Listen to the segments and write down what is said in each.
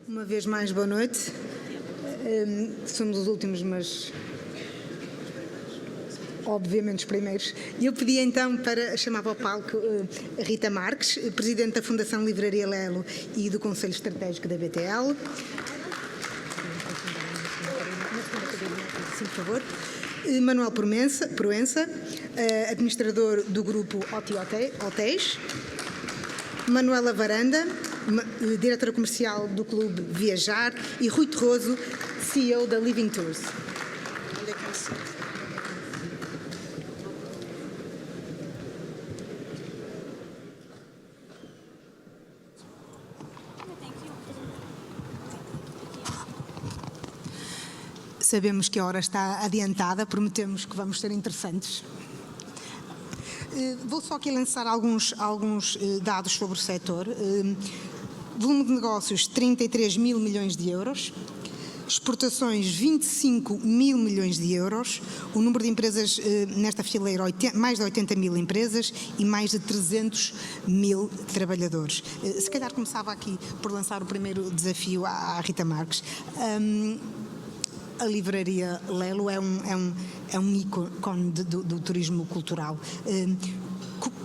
Uma vez mais, boa noite. Somos os últimos, mas obviamente os primeiros. Eu pedi então para chamar para o palco a Rita Marques, Presidente da Fundação Livraria Lelo e do Conselho Estratégico da BTL. Sim, por favor. Manuel Proença, administrador do grupo OTI Hotéis. Manuela Varanda, diretora comercial do Clube Viajar, e Rui Terroso, CEO da Living Tours. Sabemos que a hora está adiantada, prometemos que vamos ser interessantes. Vou só aqui lançar alguns dados sobre o setor. Volume de negócios, 33 mil milhões de euros. Exportações, 25 mil milhões de euros. O número de empresas nesta fileira, mais de 80 mil empresas e mais de 300 mil trabalhadores. Se calhar começava aqui por lançar o primeiro desafio à Rita Marques. A livraria Lelo é um ícone do turismo cultural.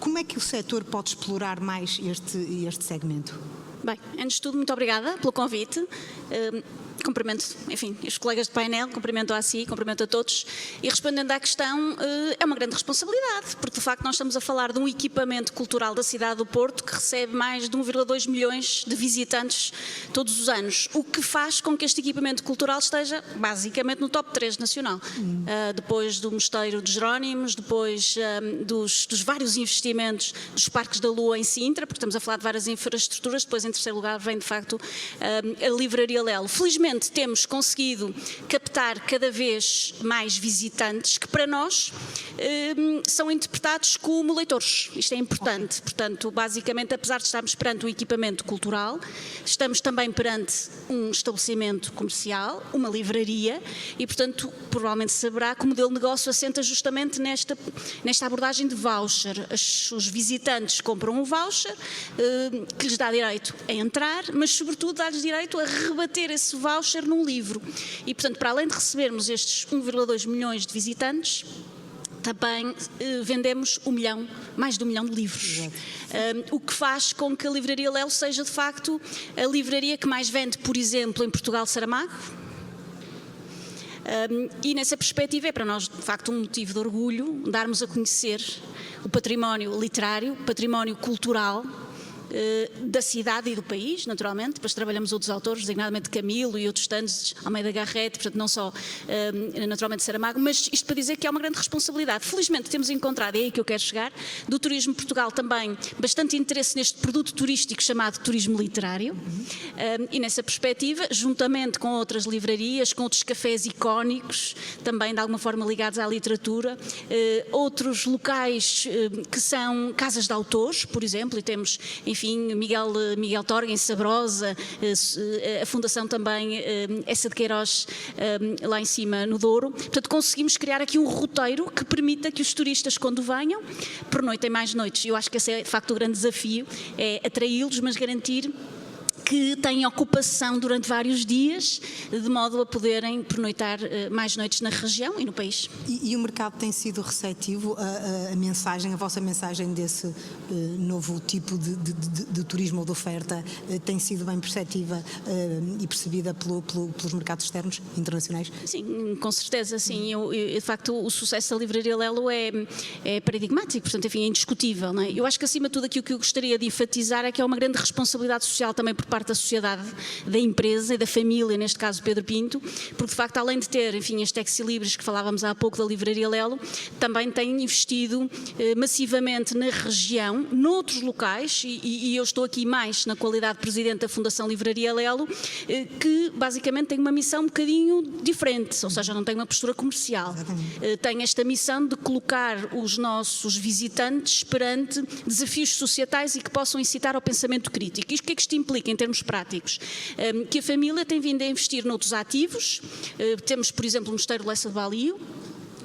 Como é que o setor pode explorar mais este segmento? Bem, antes de tudo, muito obrigada pelo convite. Cumprimento, enfim, os colegas de painel, cumprimento a si, cumprimento a todos. E respondendo à questão, é uma grande responsabilidade, porque de facto nós estamos a falar de um equipamento cultural da cidade do Porto que recebe mais de 1,2 milhões de visitantes todos os anos, o que faz com que este equipamento cultural esteja basicamente no top 3 nacional. Depois do Mosteiro de Jerónimos, depois dos vários investimentos dos Parques da Lua em Sintra, porque estamos a falar de várias infraestruturas, depois em terceiro lugar vem de facto a livraria Lelo. Felizmente temos conseguido captar cada vez mais visitantes que para nós são interpretados como leitores. Isto é importante. Portanto, basicamente, apesar de estarmos perante um equipamento cultural, estamos também perante um estabelecimento comercial, uma livraria e, portanto, provavelmente saberá que o modelo de negócio assenta justamente nesta abordagem de voucher. Os visitantes compram um voucher que lhes dá direito a entrar, mas sobretudo dá-lhes direito a rebater esse voucher num livro. E, portanto, para além de recebermos estes 1,2 milhões de visitantes, também vendemos mais de 1 milhão de livros. O que faz com que a livraria Lelo seja, de facto, a livraria que mais vende, por exemplo, em Portugal, Saramago. E nessa perspectiva é para nós, de facto, um motivo de orgulho darmos a conhecer o património literário, o património cultural da cidade e do país, naturalmente. Depois trabalhamos outros autores, designadamente Camilo e outros tantos, Almeida Garrett, portanto não só naturalmente Saramago, mas isto para dizer que é uma grande responsabilidade. Felizmente temos encontrado, é aí que eu quero chegar, do Turismo Portugal também bastante interesse neste produto turístico chamado turismo literário, e nessa perspectiva, juntamente com outras livrarias, com outros cafés icónicos, também de alguma forma ligados à literatura, outros locais que são casas de autores, por exemplo, e temos, enfim, Miguel Torga em Sabrosa, a Fundação também, essa de Queiroz, lá em cima no Douro. Portanto, conseguimos criar aqui um roteiro que permita que os turistas, quando venham, pernoitem mais noites. Eu acho que esse é, de facto, o grande desafio, é atraí-los, mas garantir que têm ocupação durante vários dias, de modo a poderem pernoitar mais noites na região e no país. E o mercado tem sido receptivo a vossa mensagem desse novo tipo de turismo ou de oferta tem sido bem perceptiva e percebida pelos mercados externos, internacionais? Sim, com certeza, sim. De facto, o sucesso da livraria Lelo é paradigmático, portanto, enfim, é indiscutível, não é? Eu acho que, acima de tudo, aquilo que eu gostaria de enfatizar é que é uma grande responsabilidade social também por parte da sociedade, da empresa e da família, neste caso Pedro Pinto, porque de facto, além de ter, enfim, este ex-libris que falávamos há pouco da livraria Lelo, também tem investido massivamente na região, noutros locais, e eu estou aqui mais na qualidade de Presidente da Fundação Livraria Lelo, que basicamente tem uma missão um bocadinho diferente, ou seja, não tem uma postura comercial. Tem esta missão de colocar os nossos visitantes perante desafios societais e que possam incitar ao pensamento crítico. E o que é que isto implica em termos práticos? Que a família tem vindo a investir noutros ativos. Temos, por exemplo, o Mosteiro de Lessa de Balio,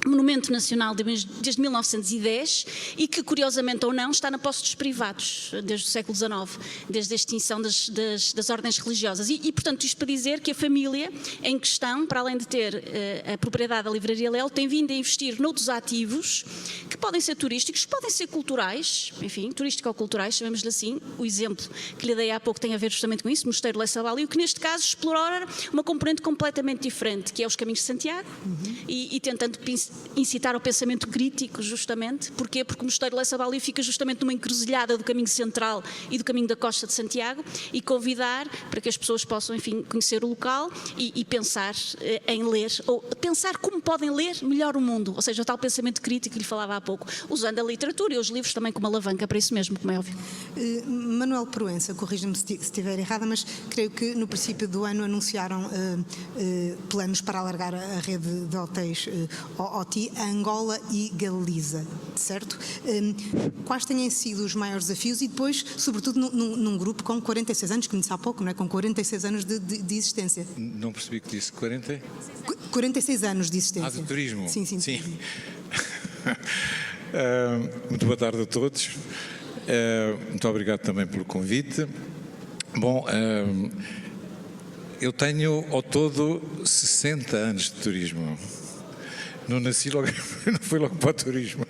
monumento nacional desde 1910 e que, curiosamente ou não, está na posse dos privados desde o século XIX, desde a extinção das ordens religiosas. E, portanto, isto para dizer que a família em questão, para além de ter a propriedade da Livraria Lelo, tem vindo a investir noutros ativos que podem ser turísticos, podem ser culturais, enfim, turístico-culturais, chamemos-lhe assim. O exemplo que lhe dei há pouco tem a ver justamente com isso, o Mosteiro de Lessa Balio, que neste caso explora uma componente completamente diferente, que é os Caminhos de Santiago, e tentando incitar ao pensamento crítico, justamente. Porquê? Porque o Mosteiro de Lessa Balio fica justamente numa encruzilhada do caminho central e do caminho da Costa de Santiago, e convidar para que as pessoas possam, enfim, conhecer o local e pensar em ler, ou pensar como podem ler melhor o mundo, ou seja, o tal pensamento crítico que lhe falava há pouco, usando a literatura e os livros também como alavanca para isso mesmo, como é óbvio. Manuel Proença, corrija-me se estiver errada, mas creio que no princípio do ano anunciaram planos para alargar a rede de hotéis OTI a Angola e Galiza, certo? Quais têm sido os maiores desafios e depois, sobretudo, num grupo com 46 anos, como disse há pouco, não é? Com 46 anos de existência? Não percebi que disse 40? 46 anos de existência. De turismo? Sim. Muito boa tarde a todos. Muito obrigado também pelo convite. Bom, eu tenho ao todo 60 anos de turismo. Não nasci logo, não fui logo para o turismo,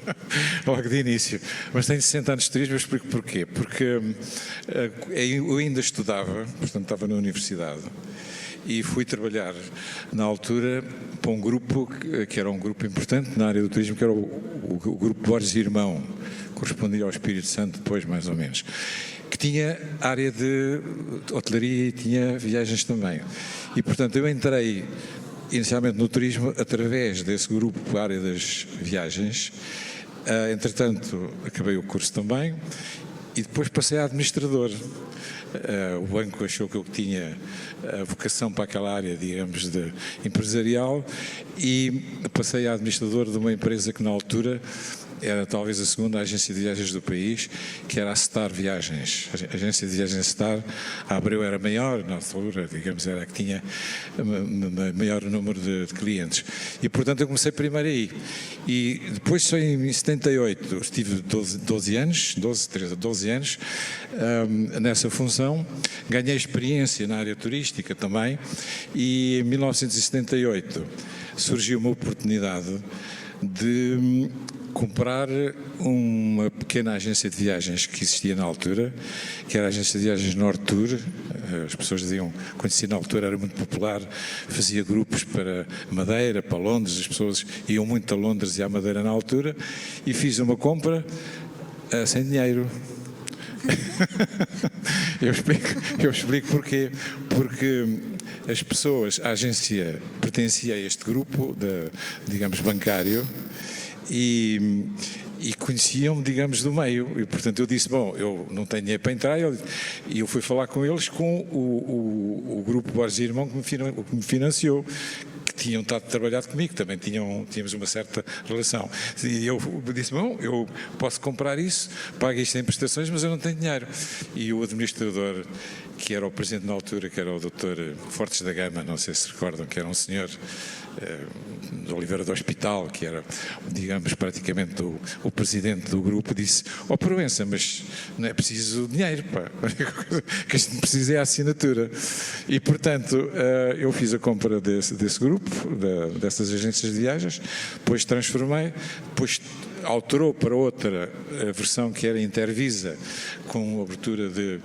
logo de início. Mas tenho 60 anos de turismo, eu explico porquê. Porque eu ainda estudava, portanto estava na universidade, e fui trabalhar na altura para um grupo que era um grupo importante na área do turismo, que era o Grupo Borges Irmão, correspondia ao Espírito Santo depois, mais ou menos, que tinha área de hotelaria e tinha viagens também. E, portanto, eu entrei inicialmente no turismo através desse grupo, a área das viagens. Entretanto, acabei o curso também e depois passei a administrador. O banco achou que eu tinha a vocação para aquela área, digamos, de empresarial, e passei a administrador de uma empresa que na altura era talvez a segunda agência de viagens do país, que era a Star Viagens. A agência de viagens Star, a Abreu era maior, na altura, digamos, era a que tinha maior número de clientes. E, portanto, eu comecei primeiro aí. E depois, só em 78, estive 12 anos nessa função, ganhei experiência na área turística também, e em 1978 surgiu uma oportunidade de comprar uma pequena agência de viagens que existia na altura, que era a agência de viagens Norte Tour. As pessoas diziam, conhecia na altura, era muito popular, fazia grupos para Madeira, para Londres, as pessoas iam muito a Londres e à Madeira na altura, e fiz uma compra sem dinheiro. Eu explico porquê. Porque as pessoas, a agência pertencia a este grupo, digamos, bancário, e conheciam-me, digamos, do meio. E, portanto, eu disse, bom, eu não tenho dinheiro para entrar, e eu fui falar com eles, com o grupo Borges Irmão, que me financiou, que tinham estado trabalhado comigo, também tínhamos uma certa relação. E eu disse, bom, eu posso comprar isso, pago isto em prestações, mas eu não tenho dinheiro. E o administrador, que era o presidente na altura, que era o Dr. Fortes da Gama, não sei se recordam, que era um senhor de Oliveira do Hospital, que era, digamos, praticamente o presidente do grupo, disse, Proença, mas não é preciso dinheiro, pá. O que a gente precisa é a assinatura. E, portanto, eu fiz a compra desse grupo, dessas agências de viagens, depois transformei, depois alterou para outra versão que era Intervisa, com a abertura de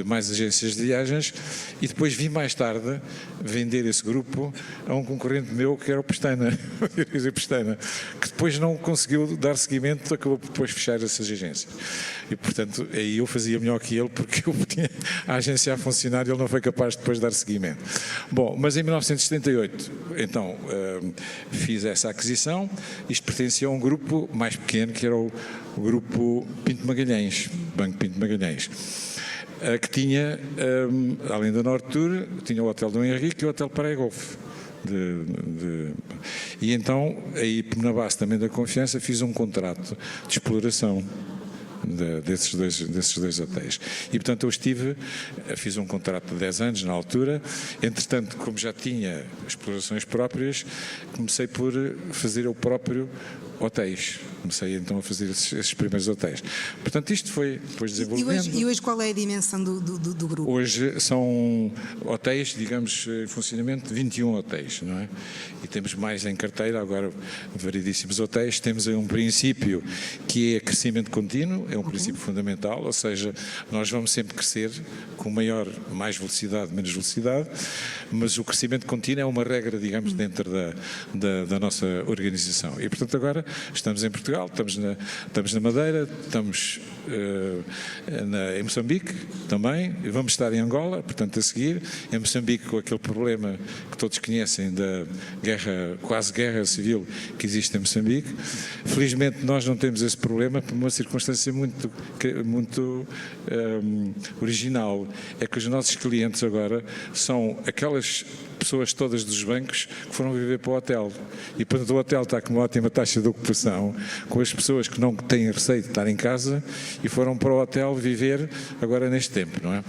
mais agências de viagens, e depois vim mais tarde vender esse grupo a um concorrente meu que era o Pestana, que depois não conseguiu dar seguimento, acabou por depois fechar essas agências. E, portanto, aí eu fazia melhor que ele, porque eu tinha a agência a funcionar e ele não foi capaz de depois dar seguimento. Bom, mas em 1978, então, fiz essa aquisição. Isto pertencia a um grupo mais pequeno, que era o grupo Pinto Magalhães, Banco Pinto Magalhães, que tinha, além da Norte Tour, tinha o Hotel Dom Henrique e o Hotel Praia Golf. E então, aí na base também da confiança, fiz um contrato de exploração desses dois hotéis. E, portanto, fiz um contrato de 10 anos na altura. Entretanto, como já tinha explorações próprias, comecei por fazer eu próprio hotéis. Comecei então a fazer esses primeiros hotéis. Portanto, isto foi depois desenvolvendo. E hoje qual é a dimensão do grupo? Hoje são hotéis, digamos, em funcionamento, 21 hotéis, não é? E temos mais em carteira, agora variedíssimos hotéis. Temos um princípio que é crescimento contínuo, é um princípio fundamental, ou seja, nós vamos sempre crescer com mais velocidade, menos velocidade, mas o crescimento contínuo é uma regra, digamos, dentro da nossa organização. E, portanto, agora estamos em Portugal, estamos na Madeira, estamos em Moçambique também, vamos estar em Angola, portanto, a seguir, em Moçambique com aquele problema que todos conhecem da quase guerra civil que existe em Moçambique. Felizmente nós não temos esse problema por uma circunstância muito original, é que os nossos clientes agora são aquelas pessoas todas dos bancos que foram viver para o hotel. E, portanto, o hotel está com uma ótima taxa de ocupação, com as pessoas que não têm receio de estar em casa e foram para o hotel viver agora neste tempo, não é?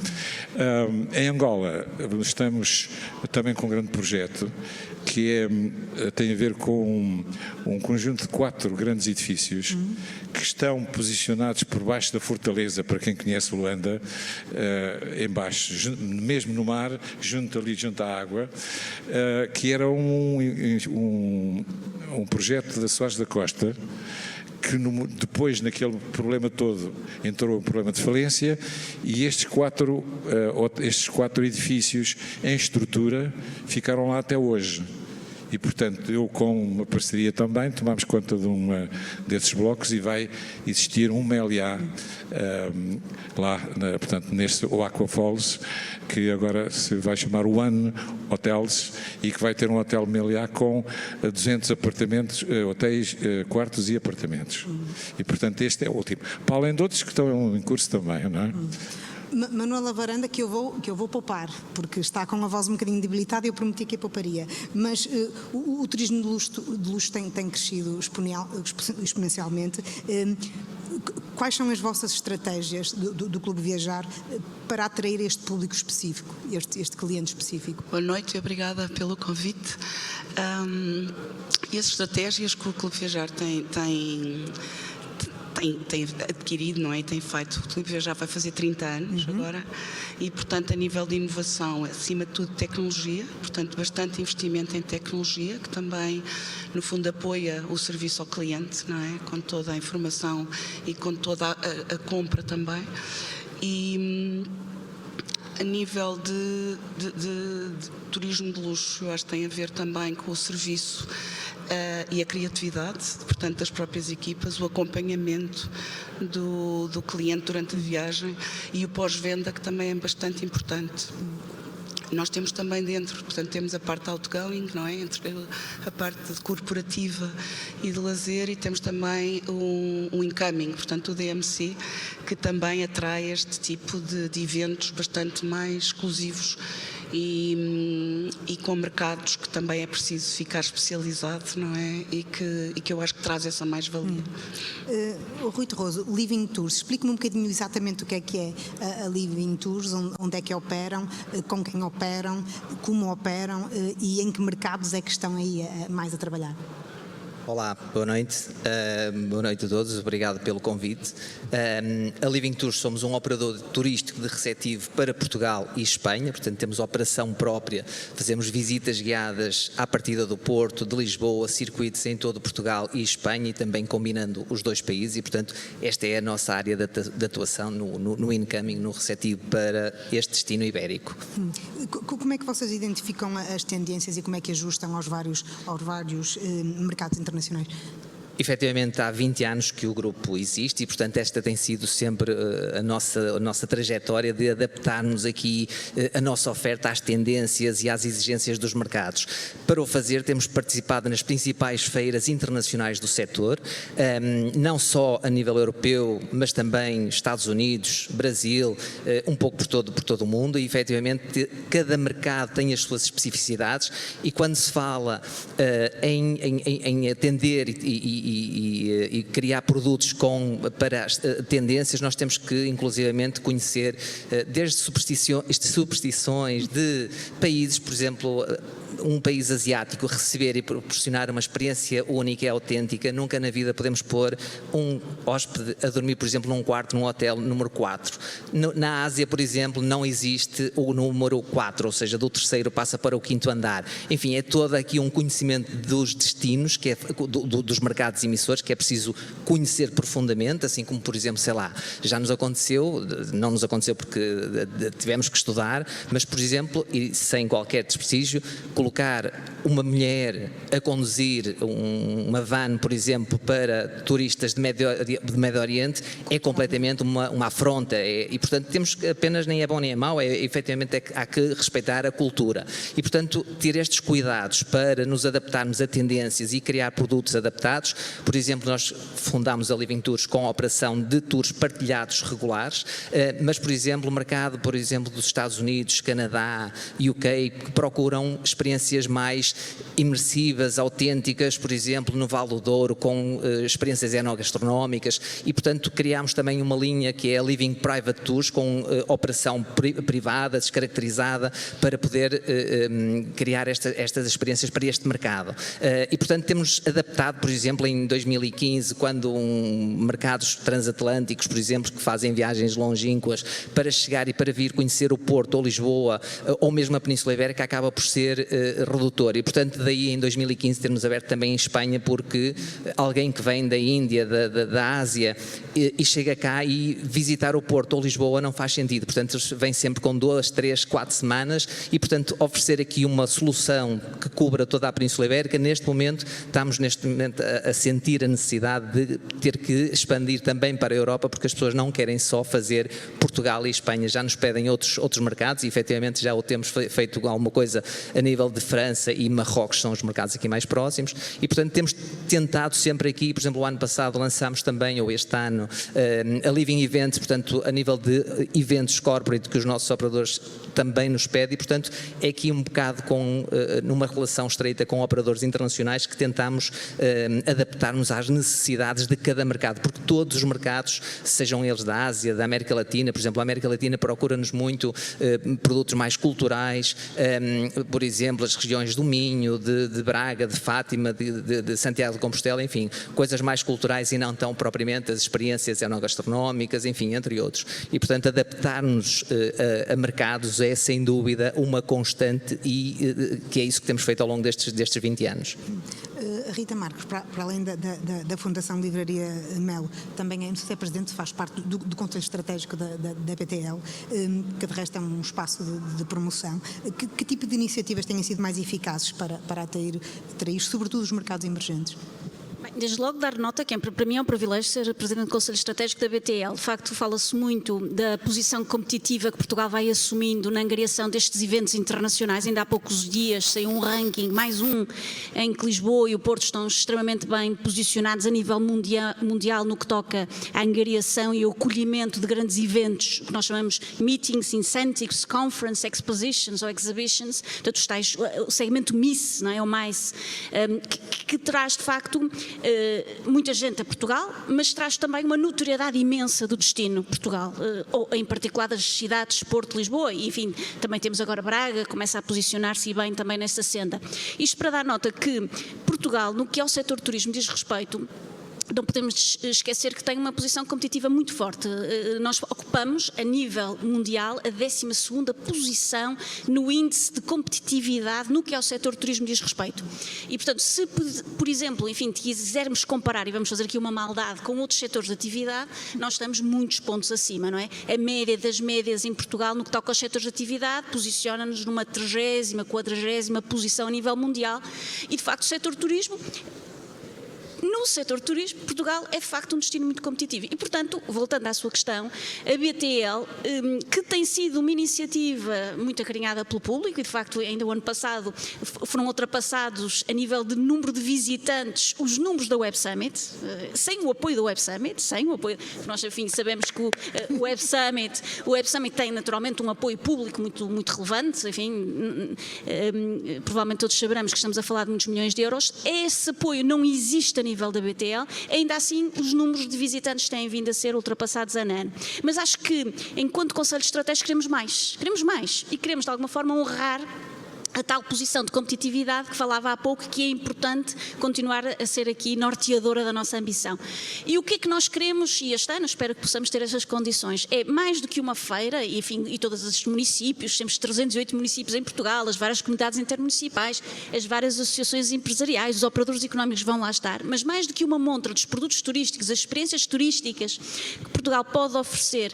Em Angola estamos também com um grande projeto que tem a ver com um conjunto de 4 grandes edifícios que estão posicionados por baixo da fortaleza, para quem conhece Luanda, em baixo, mesmo no mar, junto à água, que era um projeto da Soares da Costa, que depois, naquele problema todo, entrou um problema de falência, e estes quatro edifícios em estrutura ficaram lá até hoje. E, portanto, eu com uma parceria também tomamos conta desses blocos e vai existir um MLA lá, portanto, neste Aqua Falls, que agora se vai chamar One Hotels, e que vai ter um hotel MLA com 200 apartamentos, hotéis, quartos e apartamentos. E, portanto, este é o último. Para além de outros que estão em curso também, não é? Manuela Varanda, que eu vou poupar, porque está com a voz um bocadinho debilitada, eu prometi que a pouparia. Mas o turismo de luxo tem crescido exponencialmente. Quais são as vossas estratégias do Clube Viajar para atrair este público específico, este cliente específico? Boa noite e obrigada pelo convite. E as estratégias que o Clube Viajar tem adquirido, não é? E tem feito. O Clube Viajar vai fazer 30 anos agora, e, portanto, a nível de inovação, acima de tudo, tecnologia, portanto, bastante investimento em tecnologia, que também, no fundo, apoia o serviço ao cliente, não é? Com toda a informação e com toda a compra também. E a nível de turismo de luxo, eu acho que tem a ver também com o serviço e a criatividade, portanto, das próprias equipas, o acompanhamento do cliente durante a viagem e o pós-venda, que também é bastante importante. Nós temos também dentro, portanto, temos a parte outgoing, não é? Entre a parte corporativa e de lazer, e temos também um incoming, portanto, o DMC, que também atrai este tipo de eventos bastante mais exclusivos e com mercados que também é preciso ficar especializado, não é? E que eu acho que traz essa mais-valia. Rui Terroso, Living Tours, explique-me um bocadinho exatamente o que é a Living Tours, onde é que operam, com quem operam, como operam e em que mercados é que estão aí mais a trabalhar. Olá, boa noite. Boa noite a todos, obrigado pelo convite. A Living Tours somos um operador turístico de receptivo para Portugal e Espanha, portanto temos operação própria, fazemos visitas guiadas à partida do Porto, de Lisboa, circuitos em todo Portugal e Espanha, e também combinando os dois países, e, portanto, esta é a nossa área de atuação no incoming, no receptivo para este destino ibérico. Como é que vocês identificam as tendências e como é que ajustam aos vários mercados internacionais? Efetivamente, há 20 anos que o grupo existe e, portanto, esta tem sido sempre a nossa trajetória de adaptar-nos aqui a nossa oferta às tendências e às exigências dos mercados. Para o fazer, temos participado nas principais feiras internacionais do setor, não só a nível europeu, mas também Estados Unidos, Brasil, um pouco por todo o mundo, e, efetivamente, cada mercado tem as suas especificidades, e quando se fala em atender e e criar produtos para as tendências, nós temos que inclusivamente conhecer desde superstições de países, por exemplo, um país asiático receber e proporcionar uma experiência única e autêntica. Nunca na vida podemos pôr um hóspede a dormir, por exemplo, num quarto num hotel número 4. Na Ásia, por exemplo, não existe o número 4, ou seja, do terceiro passa para o quinto andar. Enfim, é todo aqui um conhecimento dos destinos, que é dos mercados emissores, que é preciso conhecer profundamente, assim como, por exemplo, sei lá, já nos aconteceu, não nos aconteceu porque tivemos que estudar, mas, por exemplo, e sem qualquer desprestígio, colocar uma mulher a conduzir uma van, por exemplo, para turistas de Médio Oriente é completamente uma afronta e, portanto, temos apenas, nem é bom nem é mau, efetivamente há que respeitar a cultura e, portanto, ter estes cuidados para nos adaptarmos a tendências e criar produtos adaptados. Por exemplo, nós fundámos a Living Tours com a operação de tours partilhados regulares, mas, por exemplo, o mercado, por exemplo, dos Estados Unidos, Canadá, UK, que procuram experiências mais imersivas, autênticas, por exemplo, no Vale do Douro, com experiências enogastronómicas e, portanto, criámos também uma linha que é a Living Private Tours, com operação privada, descaracterizada, para poder criar estas experiências para este mercado. E, portanto, temos adaptado, por exemplo, em 2015, quando mercados transatlânticos, por exemplo, que fazem viagens longínquas para chegar e para vir conhecer o Porto ou Lisboa ou mesmo a Península Ibérica, acaba por ser redutor e, portanto, daí em 2015 termos aberto também em Espanha, porque alguém que vem da Índia, da Ásia e chega cá e visitar o Porto ou Lisboa não faz sentido, portanto vem sempre com 2, 3, 4 semanas e, portanto, oferecer aqui uma solução que cubra toda a Península Ibérica. Neste momento estamos a sentir a necessidade de ter que expandir também para a Europa, porque as pessoas não querem só fazer Portugal e Espanha, já nos pedem outros mercados e, efetivamente, já o temos feito alguma coisa a nível de França e Marrocos, são os mercados aqui mais próximos e, portanto, temos tentado sempre aqui, por exemplo, o ano passado lançámos também, ou este ano, a Living Events, portanto, a nível de eventos corporate que os nossos operadores também nos pedem e, portanto, é aqui um bocado numa relação estreita com operadores internacionais que tentamos adaptar-nos às necessidades de cada mercado, porque todos os mercados, sejam eles da Ásia, da América Latina, por exemplo, a América Latina procura-nos muito produtos mais culturais, por exemplo, as regiões do Minho, de Braga, de Fátima, de Santiago de Compostela, enfim, coisas mais culturais e não tão propriamente as experiências enogastronómicas, enfim, entre outros. E, portanto, adaptar-nos a mercados é, sem dúvida, uma constante e que é isso que temos feito ao longo destes 20 anos. Rita Marques, para além da Fundação Livraria Mel, também é presidente, faz parte do Conselho Estratégico da PTL, que de resto é um espaço de promoção. Que tipo de iniciativas têm sido mais eficazes para atrair sobretudo os mercados emergentes? Desde logo dar nota que para mim é um privilégio ser Presidente do Conselho Estratégico da BTL. De facto, fala-se muito da posição competitiva que Portugal vai assumindo na angariação destes eventos internacionais. Ainda há poucos dias saiu um ranking, mais um, em que Lisboa e o Porto estão extremamente bem posicionados a nível mundial no que toca à angariação e ao acolhimento de grandes eventos, que nós chamamos meetings, incentives, conference, expositions ou exhibitions, portanto, o segmento MICE, não é? O MICE, que traz de facto muita gente a Portugal, mas traz também uma notoriedade imensa do destino Portugal, ou em particular das cidades Porto, Lisboa, e enfim, também temos agora Braga, começa a posicionar-se bem também nessa senda. Isto para dar nota que Portugal, no que ao setor do turismo diz respeito, não podemos esquecer que tem uma posição competitiva muito forte. Nós ocupamos, a nível mundial, a 12ª posição no índice de competitividade no que ao setor do turismo diz respeito. E, portanto, se, por exemplo, enfim, quisermos comparar, e vamos fazer aqui uma maldade, com outros setores de atividade, nós estamos muitos pontos acima, não é? A média das médias em Portugal, no que toca aos setores de atividade, posiciona-nos numa 30ª, 40ª posição a nível mundial. E, de facto, o setor do turismo... No setor de turismo, Portugal é de facto um destino muito competitivo e, portanto, voltando à sua questão, a BTL, que tem sido uma iniciativa muito acarinhada pelo público e, de facto, ainda o ano passado foram ultrapassados a nível de número de visitantes os números da Web Summit, sem o apoio da Web Summit, nós, enfim, sabemos que o Web Summit tem naturalmente um apoio público muito relevante, enfim, provavelmente todos saberemos que estamos a falar de muitos milhões de euros. Esse apoio não existe a nível nível da BTL, ainda assim os números de visitantes têm vindo a ser ultrapassados ano a ano. Mas acho que, enquanto Conselho Estratégico, queremos mais e queremos de alguma forma honrar a tal posição de competitividade que falava há pouco, que é importante continuar a ser aqui norteadora da nossa ambição. E o que é que nós queremos, e este ano espero que possamos ter essas condições, é mais do que uma feira, e, enfim, e todos os municípios, temos 308 municípios em Portugal, as várias comunidades intermunicipais, as várias associações empresariais, os operadores económicos vão lá estar, mas mais do que uma montra dos produtos turísticos, as experiências turísticas que Portugal pode oferecer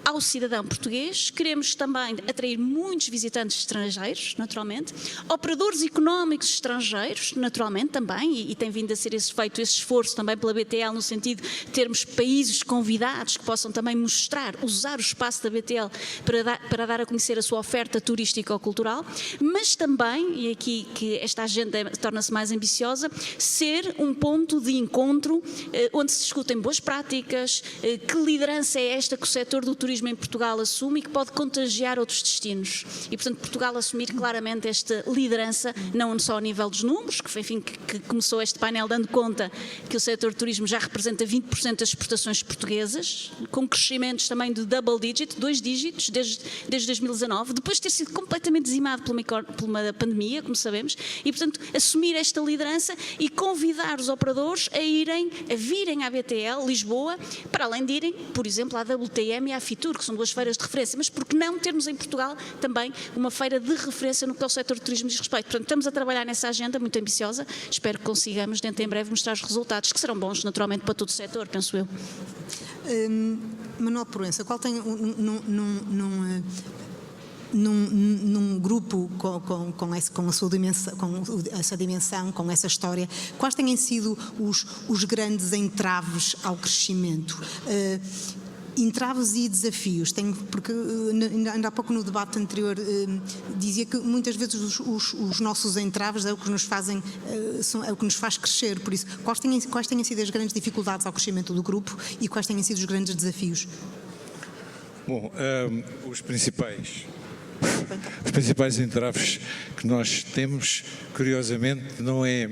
ao cidadão português, queremos também atrair muitos visitantes estrangeiros, naturalmente, operadores económicos estrangeiros, naturalmente também, e tem vindo a ser feito esse esforço também pela BTL, no sentido de termos países convidados que possam também mostrar, usar o espaço da BTL para dar a conhecer a sua oferta turística ou cultural, mas também, e aqui que esta agenda torna-se mais ambiciosa, ser um ponto de encontro onde se discutem boas práticas, que liderança é esta que o setor do turismo em Portugal assume e que pode contagiar outros destinos. E, portanto, Portugal assumir claramente esta liderança, não só ao nível dos números, que, enfim, que começou este painel dando conta que o setor do turismo já representa 20% das exportações portuguesas, com crescimentos também de double digit, 2 dígitos, desde 2019, depois de ter sido completamente dizimado por uma pandemia, como sabemos, e, portanto, assumir esta liderança e convidar os operadores a virem à BTL, Lisboa, para além de irem, por exemplo, à WTM e à Fitur, que são 2 feiras de referência, mas por que não termos em Portugal também uma feira de referência no que ao setor do turismo diz respeito? Portanto, estamos a trabalhar nessa agenda muito ambiciosa, espero que consigamos, dentro em breve, mostrar os resultados, que serão bons, naturalmente, para todo o setor, penso eu. Manuel Proença, qual tem num grupo com a sua dimensão, com essa dimensão, com essa história, quais têm sido os grandes entraves ao crescimento? Entraves e desafios, porque ainda há pouco no debate anterior dizia que muitas vezes os nossos entraves é o que nos fazem, é o que nos faz crescer, por isso, quais têm sido as grandes dificuldades ao crescimento do grupo e quais têm sido os grandes desafios? Bom, os principais entraves que nós temos, curiosamente, não é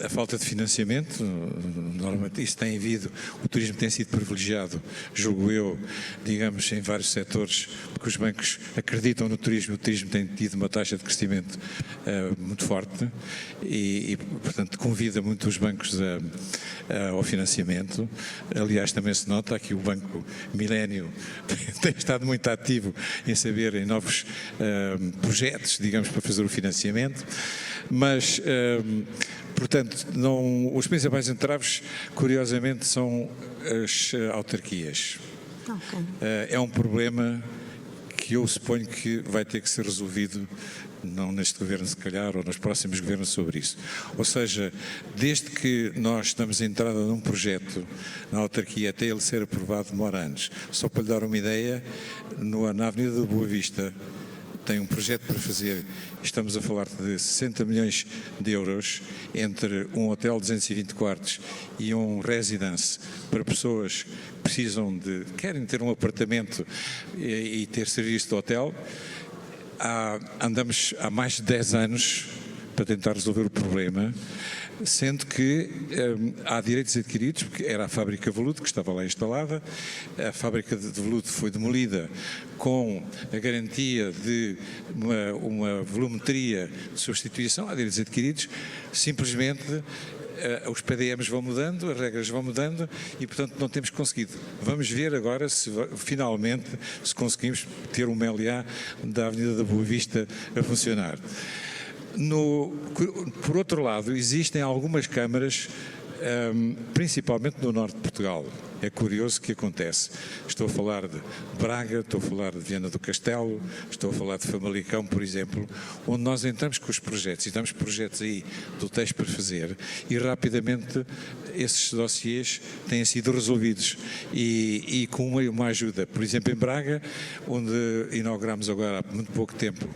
a falta de financiamento. Normalmente isso tem havido, o turismo tem sido privilegiado, julgo eu, digamos, em vários setores, porque os bancos acreditam no turismo, o turismo tem tido uma taxa de crescimento muito forte e, portanto, convida muito os bancos ao financiamento. Aliás, também se nota que o Banco Milênio tem estado muito ativo em saber em novos projetos, digamos, para fazer o financiamento, mas portanto, os principais entraves, curiosamente, são as autarquias. Okay. É um problema que eu suponho que vai ter que ser resolvido, não neste governo se calhar, ou nos próximos governos, sobre isso. Ou seja, desde que nós damos entrada num projeto na autarquia até ele ser aprovado demora anos. Só para lhe dar uma ideia, na Avenida da Boa Vista tem um projeto para fazer, estamos a falar de 60 milhões de euros, entre um hotel de 220 quartos e um residence para pessoas que precisam querem ter um apartamento e ter serviço de hotel. Andamos há mais de 10 anos para tentar resolver o problema, sendo que há direitos adquiridos, porque era a fábrica Veludo que estava lá instalada, a fábrica de Veludo foi demolida com a garantia de uma volumetria de substituição, há direitos adquiridos, simplesmente os PDMs vão mudando, as regras vão mudando e, portanto, não temos conseguido. Vamos ver agora se finalmente se conseguimos ter um MLA da Avenida da Boa Vista a funcionar. Por outro lado, existem algumas câmaras, principalmente no norte de Portugal. É curioso o que acontece. Estou a falar de Braga, estou a falar de Viana do Castelo, estou a falar de Famalicão, por exemplo, onde nós entramos com os projetos e damos projetos aí do texto para fazer e rapidamente esses dossiês têm sido resolvidos e com uma ajuda. Por exemplo, em Braga, onde inauguramos agora há muito pouco tempo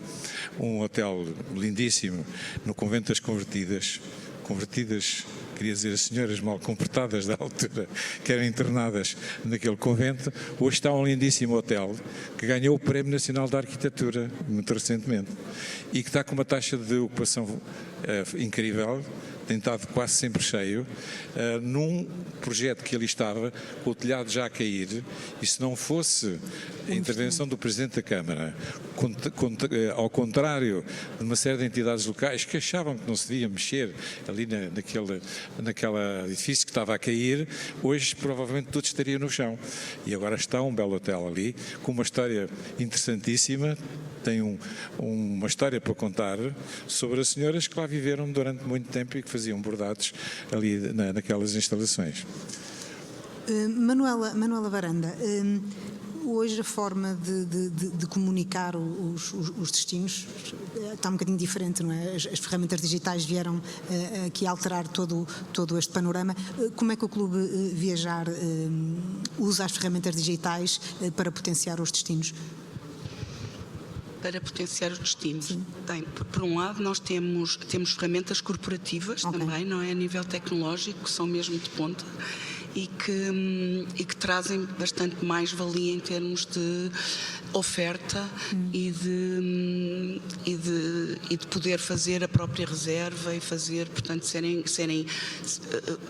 um hotel lindíssimo no Convento das Convertidas, queria dizer, as senhoras mal comportadas da altura, que eram internadas naquele convento. Hoje está um lindíssimo hotel que ganhou o Prémio Nacional da Arquitetura, muito recentemente, e que está com uma taxa de ocupação incrível, tem estado quase sempre cheio, num projeto que ali estava, com o telhado já a cair, e se não fosse a intervenção do Presidente da Câmara, ao contrário de uma série de entidades locais que achavam que não se devia mexer ali naquele edifício que estava a cair, hoje provavelmente tudo estaria no chão. E agora está um belo hotel ali, com uma história interessantíssima, tem uma história para contar sobre as senhoras que lá viveram durante muito tempo e que faziam bordados ali naquelas instalações. Manuela Varanda, hoje a forma de comunicar os destinos está um bocadinho diferente, não é? As ferramentas digitais vieram aqui alterar todo este panorama. Como é que o Clube Viajar usa as ferramentas digitais para potenciar os destinos? Para potenciar os destinos. Bem, por um lado, nós temos ferramentas corporativas também, não é? A nível tecnológico, que são mesmo de ponta e que trazem bastante mais valia em termos de oferta e de poder fazer a própria reserva e fazer, portanto, serem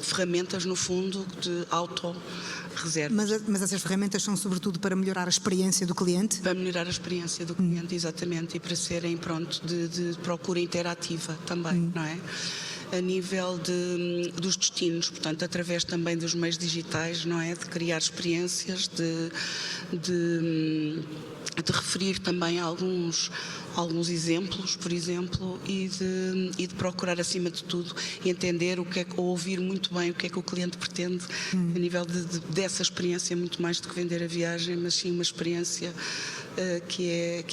ferramentas, no fundo, de auto-reserva. Mas essas ferramentas são sobretudo para melhorar a experiência do cliente? Para melhorar a experiência do cliente, exatamente, e para serem, de procura interativa também, não é? A nível dos destinos, portanto, através também dos meios digitais, não é? De criar experiências, de referir também alguns exemplos, por exemplo, e de procurar, acima de tudo, entender ou ouvir muito bem o que é que o cliente pretende a nível dessa experiência, muito mais do que vender a viagem, mas sim uma experiência que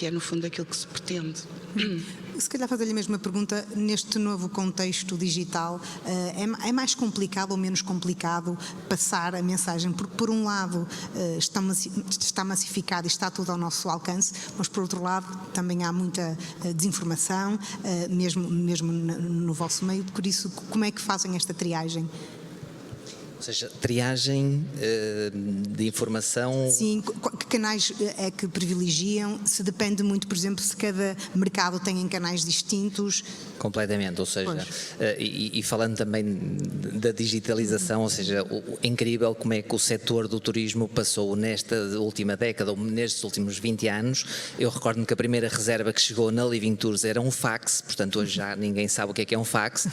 é no fundo aquilo que se pretende. Se calhar fazer-lhe a mesma pergunta, neste novo contexto digital, é mais complicado ou menos complicado passar a mensagem? Porque, por um lado, está massificado e está tudo ao nosso alcance, mas, por outro lado, também há muita desinformação, mesmo no vosso meio. Por isso, como é que fazem esta triagem? Ou seja, triagem de informação... Sim, que canais é que privilegiam? Se depende muito, por exemplo, se cada mercado tem canais distintos? Completamente, ou seja, e falando também da digitalização, ou seja, é incrível como é que o setor do turismo passou nesta última década, ou nestes últimos 20 anos. Eu recordo-me que a primeira reserva que chegou na Living Tours era um fax, portanto hoje já ninguém sabe o que é um fax,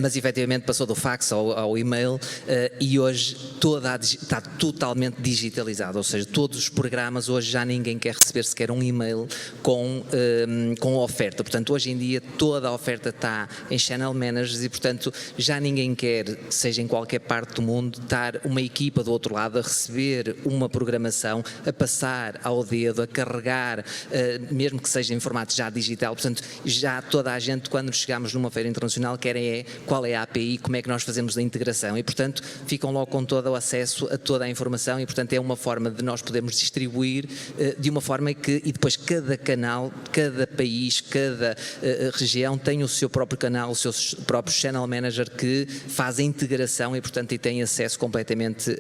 mas efetivamente passou do fax ao e-mail, e hoje está totalmente digitalizado, ou seja, todos os programas hoje já ninguém quer receber sequer um e-mail com oferta. Portanto, hoje em dia toda a oferta está em channel managers e, portanto, já ninguém quer, seja em qualquer parte do mundo, estar uma equipa do outro lado a receber uma programação, a passar ao dedo, a carregar, mesmo que seja em formato já digital. Portanto, já toda a gente, quando chegamos numa feira internacional, quer qual é a API, como é que nós fazemos a integração e, portanto, ficam logo com todo o acesso a toda a informação e, portanto, é uma forma de nós podermos distribuir de uma forma e depois cada canal, cada país, cada região tem o seu próprio canal, o seu próprio channel manager que faz a integração e, portanto, tem acesso completamente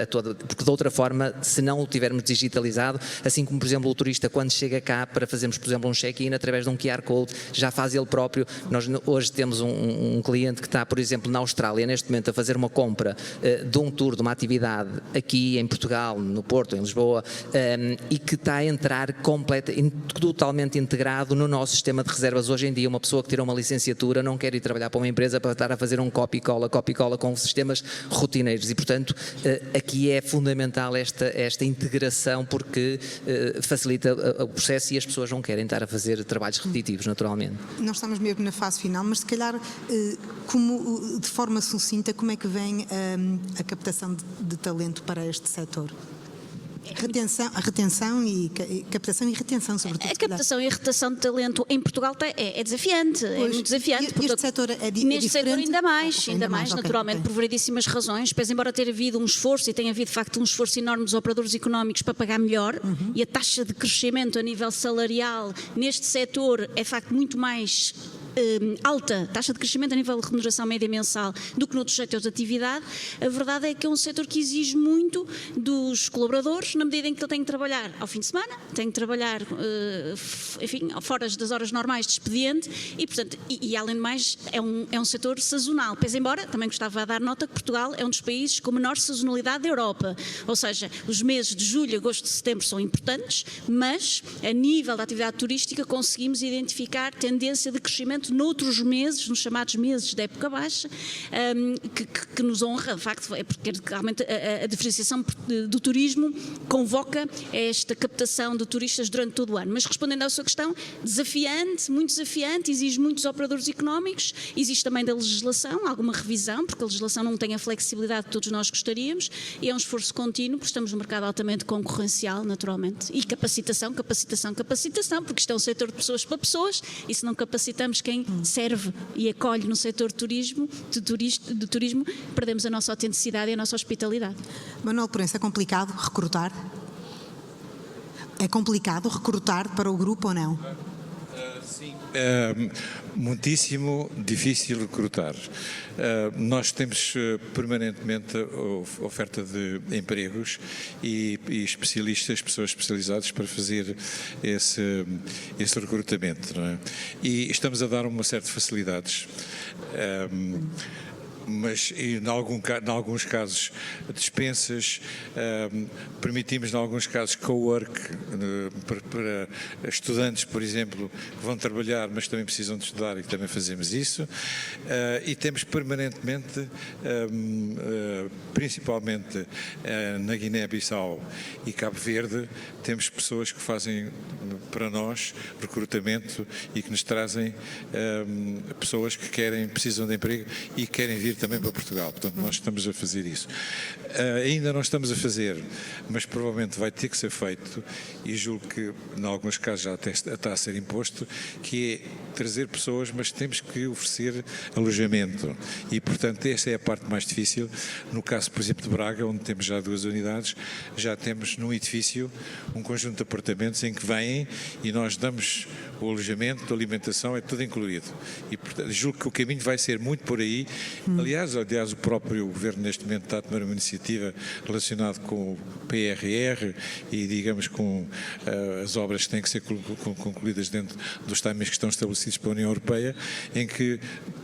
a toda, porque de outra forma, se não o tivermos digitalizado, assim como, por exemplo, o turista quando chega cá para fazermos, por exemplo, um check-in através de um QR Code, já faz ele próprio. Nós hoje temos um cliente que está, por exemplo, na Austrália, neste momento, a fazer uma compra de um tour, de uma atividade aqui em Portugal, no Porto, em Lisboa, e que está a entrar totalmente integrado no nosso sistema de reservas. Hoje em dia, uma pessoa que tirou uma licenciatura não quer ir trabalhar para uma empresa para estar a fazer um copy-cola com sistemas rotineiros e, portanto, aqui é fundamental esta integração porque facilita o processo e as pessoas não querem estar a fazer trabalhos repetitivos, naturalmente. Nós estamos mesmo na fase final, mas se calhar, de forma sucinta, como é que vem a captação de talento para este setor? Retenção e captação e retenção, sobretudo. A captação e a retenção de talento em Portugal é desafiante, é muito desafiante. Este setor é neste setor diferente? ainda mais, naturalmente, por variedíssimas razões, pois embora ter havido um esforço, e tenha havido de facto um esforço enorme dos operadores económicos para pagar melhor, e a taxa de crescimento a nível salarial neste setor é de facto muito mais alta taxa de crescimento a nível de remuneração média mensal do que noutros setores de atividade, a verdade é que é um setor que exige muito dos colaboradores, na medida em que ele tem que trabalhar ao fim de semana, tem que trabalhar, enfim, fora das horas normais de expediente e, portanto, e além de mais, é um setor sazonal. Pese embora, também gostava de dar nota que Portugal é um dos países com menor sazonalidade da Europa, ou seja, os meses de julho, agosto e setembro são importantes, mas a nível da atividade turística conseguimos identificar tendência de crescimento noutros meses, nos chamados meses da época baixa, que nos honra, de facto, é porque realmente a diferenciação do turismo convoca esta captação de turistas durante todo o ano. Mas respondendo à sua questão, desafiante, muito desafiante, exige muitos operadores económicos, existe também da legislação, alguma revisão, porque a legislação não tem a flexibilidade que todos nós gostaríamos, e é um esforço contínuo, porque estamos num mercado altamente concorrencial, naturalmente, e capacitação, porque isto é um setor de pessoas para pessoas, e se não capacitamos quem serve e acolhe no setor de turismo, perdemos a nossa autenticidade e a nossa hospitalidade. Manuel Proença, é complicado recrutar? É complicado recrutar para o grupo ou não? Sim. Muitíssimo difícil recrutar. Nós temos permanentemente oferta de empregos e especialistas, pessoas especializadas para fazer esse recrutamento, não é? E estamos a dar uma série de facilidades. Mas em alguns casos dispensas, permitimos em alguns casos co-work para estudantes, por exemplo, que vão trabalhar mas também precisam de estudar e também fazemos isso, e temos permanentemente, principalmente na Guiné-Bissau e Cabo Verde, temos pessoas que fazem para nós recrutamento e que nos trazem pessoas que precisam de emprego e querem vir também para Portugal. Portanto, nós estamos a fazer isso. Ainda não estamos a fazer, mas provavelmente vai ter que ser feito, e julgo que em alguns casos já até está a ser imposto, que é trazer pessoas, mas temos que oferecer alojamento. E, portanto, esta é a parte mais difícil. No caso, por exemplo, de Braga, onde temos já 2 unidades, já temos num edifício um conjunto de apartamentos em que vêm e nós damos o alojamento, a alimentação, é tudo incluído. E, portanto, julgo que o caminho vai ser muito por aí. Aliás, o próprio Governo neste momento está a tomar uma iniciativa relacionada com o PRR e, digamos, com as obras que têm que ser concluídas dentro dos timings que estão estabelecidos pela União Europeia, em que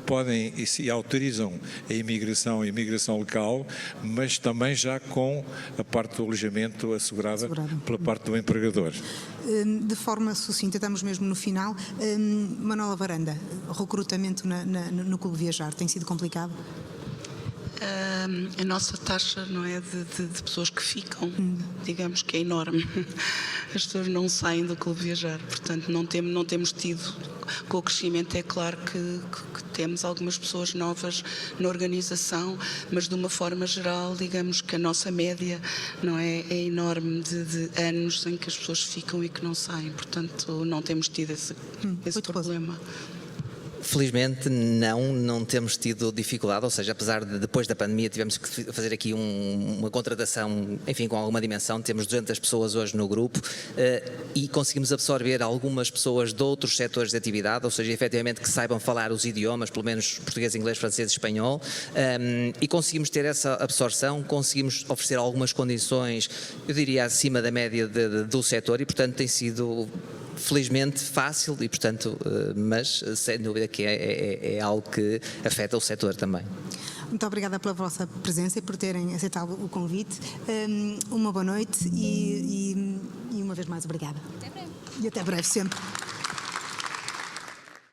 podem e autorizam a imigração local, mas também já com a parte do alojamento assegurada pela parte do empregador. De forma sucinta, estamos mesmo no final. Manuela Varanda, o recrutamento no Clube Viajar tem sido complicado? A nossa taxa, não é, de pessoas que ficam, digamos que é enorme. As pessoas não saem do Clube Viajar, portanto não temos tido, com o crescimento é claro que temos algumas pessoas novas na organização, mas de uma forma geral, digamos que a nossa média, não é enorme de anos em que as pessoas ficam e que não saem, portanto não temos tido esse problema. Felizmente não temos tido dificuldade, ou seja, apesar de depois da pandemia tivemos que fazer aqui uma contratação, enfim, com alguma dimensão, temos 200 pessoas hoje no grupo e conseguimos absorver algumas pessoas de outros setores de atividade, ou seja, efetivamente que saibam falar os idiomas, pelo menos português, inglês, francês e espanhol, e conseguimos ter essa absorção, conseguimos oferecer algumas condições, eu diria, acima da média do setor e, portanto, tem sido felizmente fácil e, portanto, mas sem dúvida que é algo que afeta o setor também. Muito obrigada pela vossa presença e por terem aceitado o convite. Uma boa noite e uma vez mais obrigada. Até breve. E até breve sempre.